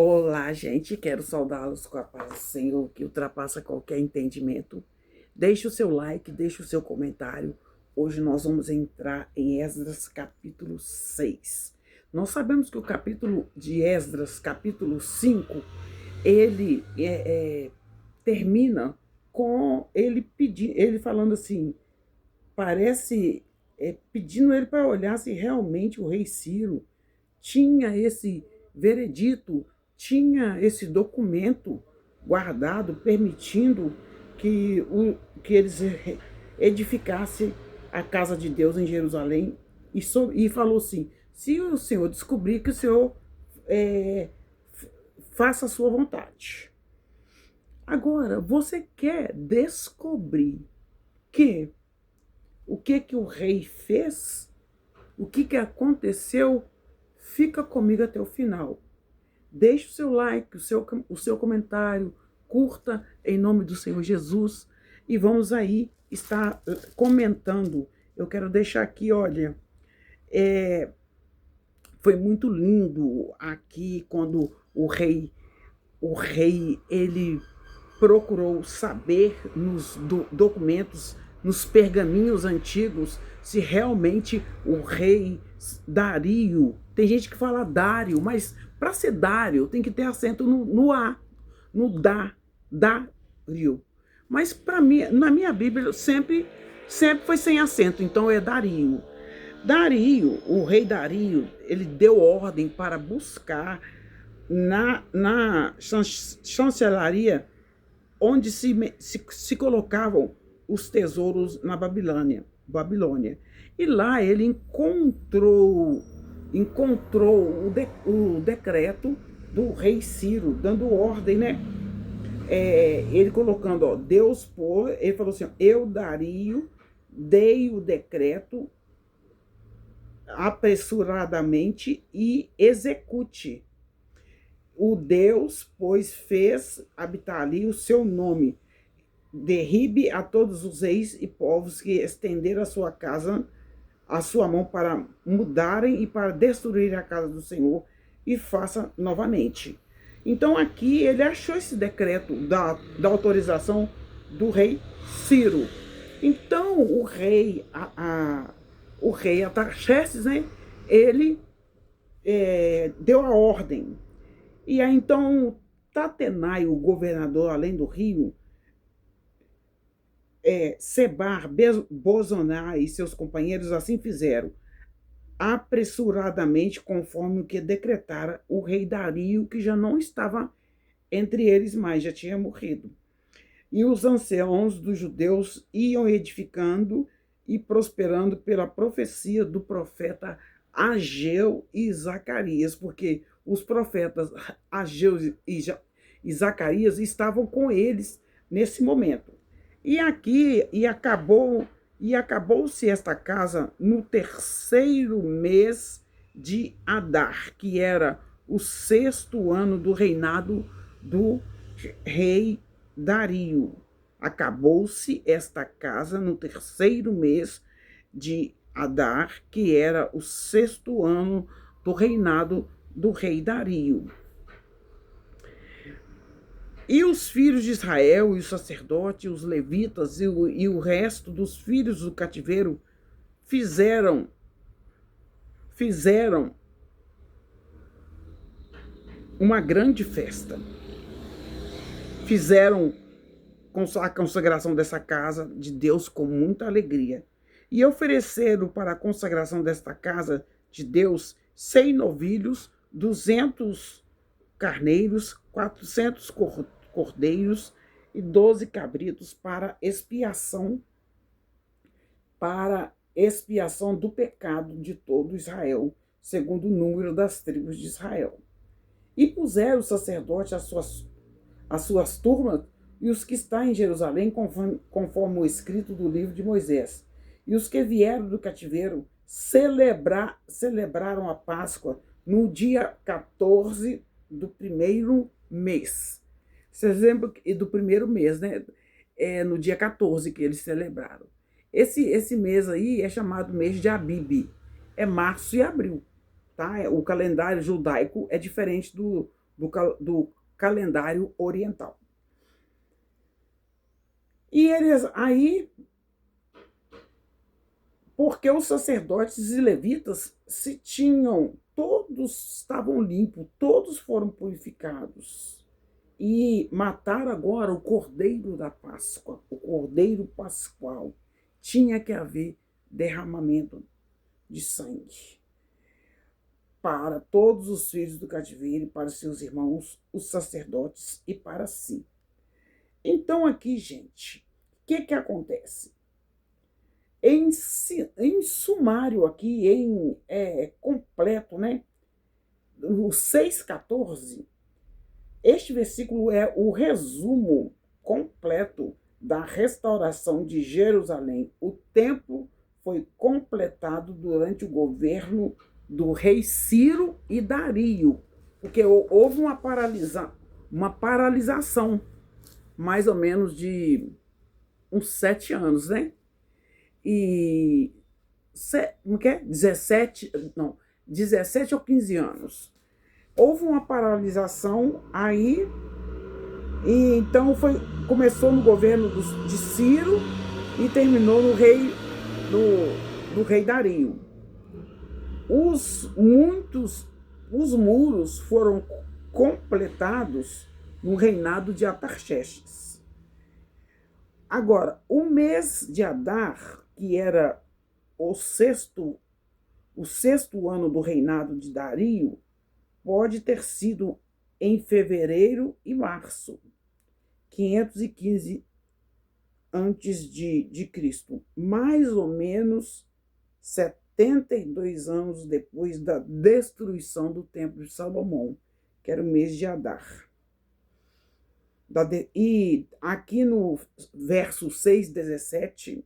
Olá, gente, quero saudá-los com a paz do Senhor, que ultrapassa qualquer entendimento. Deixe o seu like, deixe o seu comentário. Hoje nós vamos entrar em Esdras capítulo 6. Nós sabemos que o capítulo de Esdras, capítulo 5, ele termina com ele falando assim, parece pedindo ele para olhar se realmente o rei Ciro tinha esse veredito, tinha esse documento guardado, permitindo que eles edificassem a casa de Deus em Jerusalém. E falou assim: se o Senhor descobrir, que o Senhor faça a sua vontade. Agora, você quer descobrir que o que o rei fez, o que aconteceu? Fica comigo até o final. Deixe o seu like, o seu comentário, curta em nome do Senhor Jesus e vamos aí estar comentando. Eu quero deixar aqui, olha, foi muito lindo aqui quando o rei ele procurou saber nos documentos, nos pergaminhos antigos, se realmente o rei Dario, tem gente que fala Dário, mas para ser Dário tem que ter acento no A, no Dário. Mas para mim, na minha Bíblia, sempre foi sem acento, então é Dario. Dario, o rei Dario, ele deu ordem para buscar na chancelaria onde se colocavam os tesouros na Babilônia. E lá ele encontrou o decreto do rei Ciro, dando ordem, né? Ele colocando, ó, ele falou assim: eu, Dario, dei o decreto apressuradamente e execute. O Deus, pois, fez habitar ali o seu nome. Derribe a todos os reis e povos que estenderam a sua casa, a sua mão para mudarem e para destruir a casa do Senhor, e faça novamente. Então aqui ele achou esse decreto da autorização do rei Ciro. Então o rei Artaxerxes, né, ele deu a ordem. E aí então Tatenai, o governador além do rio, Sebar Bozonai e seus companheiros assim fizeram, apressuradamente, conforme o que decretara o rei Dario, que já não estava entre eles mais, já tinha morrido. E os anciãos dos judeus iam edificando e prosperando pela profecia do profeta Ageu e Zacarias, porque os profetas Ageu e Zacarias estavam com eles nesse momento. E aqui, acabou-se esta casa no terceiro mês de Adar, que era o 6º ano do reinado do rei Dario. Acabou-se esta casa no terceiro mês de Adar, que era o 6º ano do reinado do rei Dario. E os filhos de Israel, e os sacerdotes, os levitas e o resto dos filhos do cativeiro fizeram uma grande festa. Fizeram a consagração dessa casa de Deus com muita alegria. E ofereceram para a consagração desta casa de Deus 100 novilhos, 200 carneiros, 400 cordeiros e 12 cabritos para expiação do pecado de todo Israel, segundo o número das tribos de Israel. E puseram os sacerdotes as suas turmas e os que estão em Jerusalém, conforme o escrito do livro de Moisés. E os que vieram do cativeiro celebraram a Páscoa no dia 14 do primeiro mês. Vocês lembram do primeiro mês, né? No dia 14 que eles celebraram. Esse mês aí é chamado mês de Abib. É março e abril, tá? O calendário judaico é diferente do do calendário oriental. E eles aí, porque os sacerdotes e levitas se tinham, todos estavam limpos, todos foram purificados. E mataram agora o cordeiro da Páscoa, o cordeiro pascual. Tinha que haver derramamento de sangue para todos os filhos do cativeiro, para seus irmãos, os sacerdotes, e para si. Então aqui, gente, o que acontece? Em sumário aqui, completo, né? O 6,14, este versículo é o resumo completo da restauração de Jerusalém. O templo foi completado durante o governo do rei Ciro e Dario, porque houve uma paralisação, mais ou menos de uns 7 anos, né? E 17 ou 15 anos. Houve uma paralisação aí, e então começou no governo de Ciro e terminou no rei Dario. Os muros foram completados no reinado de Artaxerxes. Agora, o mês de Adar, que era o sexto ano do reinado de Dario, pode ter sido em fevereiro e março, 515 antes de Cristo, mais ou menos 72 anos depois da destruição do Templo de Salomão, que era o mês de Adar. E aqui no verso 6,17,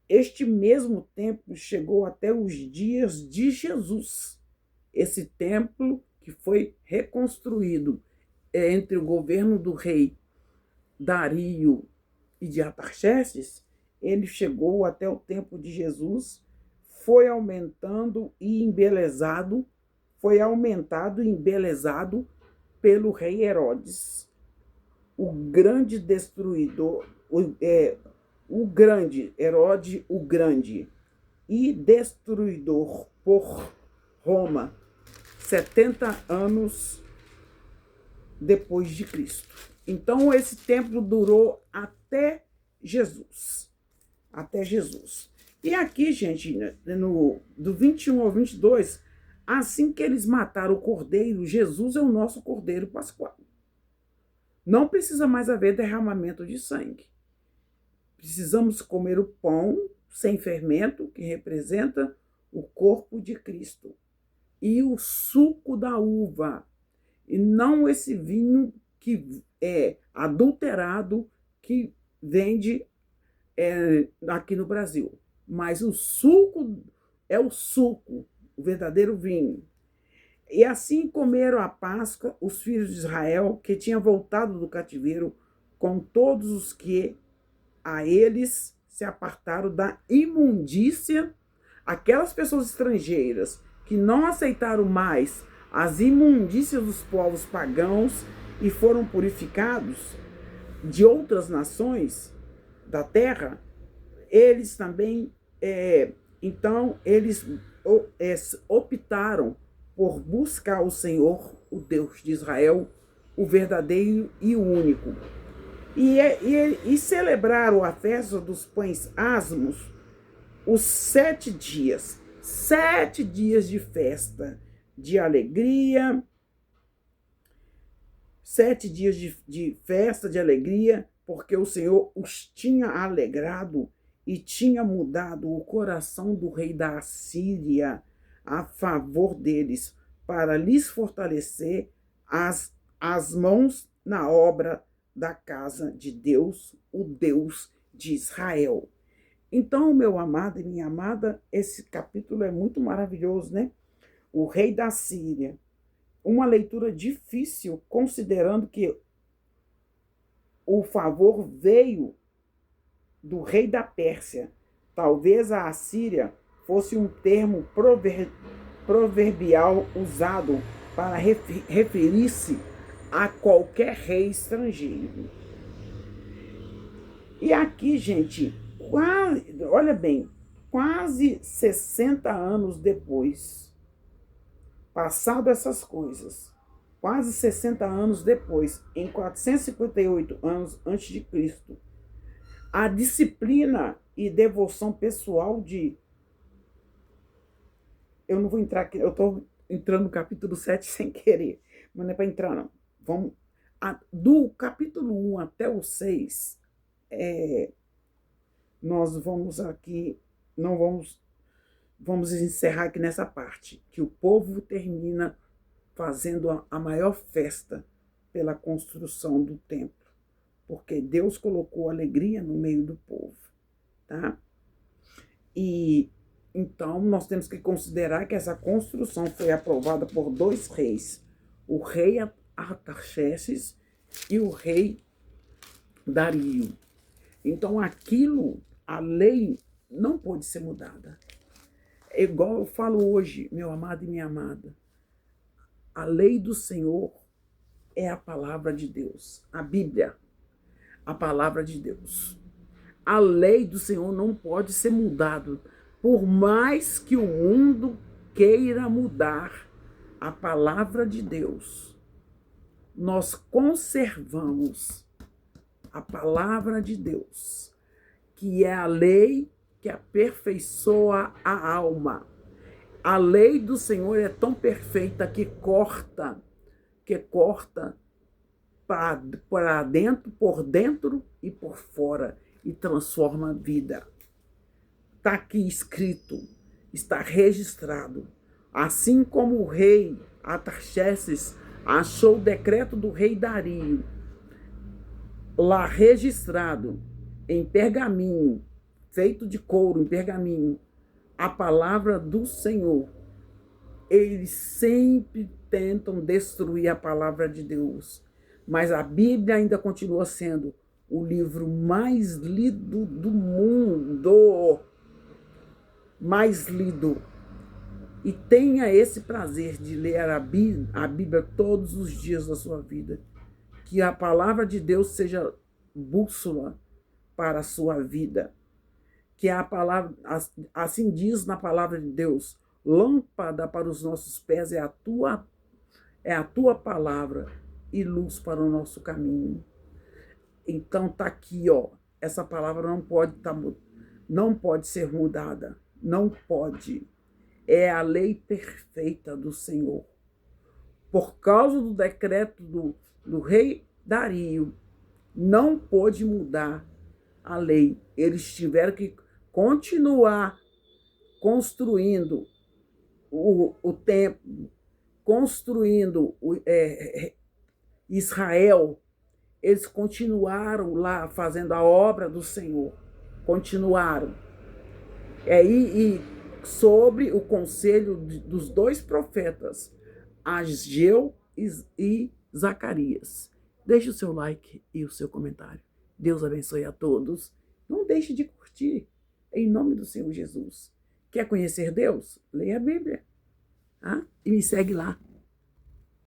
este mesmo templo chegou até os dias de Jesus. Esse templo que foi reconstruído entre o governo do rei Dario e de Artaxerxes, ele chegou até o tempo de Jesus, foi aumentado e embelezado pelo rei Herodes, o grande destruidor, o grande Herodes o Grande, e destruidor por Roma, 70 anos depois de Cristo. Então, esse templo durou até Jesus. Até Jesus. E aqui, gente, do 21 ao 22, assim que eles mataram o cordeiro, Jesus é o nosso cordeiro pascual. Não precisa mais haver derramamento de sangue. Precisamos comer o pão sem fermento, que representa o corpo de Cristo, e o suco da uva, e não esse vinho que é adulterado que vende aqui no Brasil. Mas o suco é o suco, o verdadeiro vinho. E assim comeram a Páscoa os filhos de Israel, que tinham voltado do cativeiro, com todos os que a eles se apartaram da imundícia, aquelas pessoas estrangeiras que não aceitaram mais as imundícias dos povos pagãos e foram purificados de outras nações da terra, eles também, então, eles optaram por buscar o Senhor, o Deus de Israel, o verdadeiro e o único. E celebraram a festa dos pães asmos os 7 dias. 7 dias de festa, de alegria. 7 dias de festa, de alegria, porque o Senhor os tinha alegrado e tinha mudado o coração do rei da Assíria a favor deles, para lhes fortalecer as mãos na obra da casa de Deus, o Deus de Israel. Então, meu amado e minha amada, esse capítulo é muito maravilhoso, né? O rei da Síria. Uma leitura difícil, considerando que o favor veio do rei da Pérsia. Talvez a Assíria fosse um termo proverbial usado para referir-se a qualquer rei estrangeiro. E aqui, gente, olha bem, quase 60 anos depois, passado essas coisas, quase 60 anos depois, em 458 anos antes de Cristo, a disciplina e devoção pessoal de... Eu não vou entrar aqui, eu estou entrando no capítulo 7 sem querer, mas não é para entrar não. Vamos, do capítulo 1 até o 6, nós vamos aqui, não vamos encerrar aqui nessa parte, que o povo termina fazendo a maior festa pela construção do templo, porque Deus colocou alegria no meio do povo, tá? E então nós temos que considerar que essa construção foi aprovada por 2 reis, o rei Artaxerxes e o rei Dario. Então aquilo, a lei não pode ser mudada. É igual eu falo hoje, meu amado e minha amada, a lei do Senhor é a palavra de Deus, a Bíblia, a palavra de Deus. A lei do Senhor não pode ser mudada, por mais que o mundo queira mudar a palavra de Deus. Nós conservamos a palavra de Deus, que é a lei que aperfeiçoa a alma. A lei do Senhor é tão perfeita que corta para dentro, por dentro e por fora, e transforma a vida. Está aqui escrito, está registrado. Assim como o rei Artaxerxes achou o decreto do rei Dario, lá registrado em pergaminho, feito de couro, em pergaminho, a palavra do Senhor. Eles sempre tentam destruir a palavra de Deus, mas a Bíblia ainda continua sendo o livro mais lido do mundo, mais lido. E tenha esse prazer de ler a Bíblia todos os dias da sua vida. Que a palavra de Deus seja bússola para a sua vida. Que a palavra, assim diz na palavra de Deus, lâmpada para os nossos pés é a tua palavra e luz para o nosso caminho. Então tá aqui, ó, essa palavra não pode ser mudada, não pode. É a lei perfeita do Senhor. Por causa do decreto do rei Dario, não pôde mudar a lei. Eles tiveram que continuar construindo o templo, construindo Israel. Eles continuaram lá fazendo a obra do Senhor. Continuaram. E sobre o conselho dos 2 profetas, Ageu e Zacarias. Deixe o seu like e o seu comentário. Deus abençoe a todos. Não deixe de curtir, em nome do Senhor Jesus. Quer conhecer Deus? Leia a Bíblia. E me segue lá.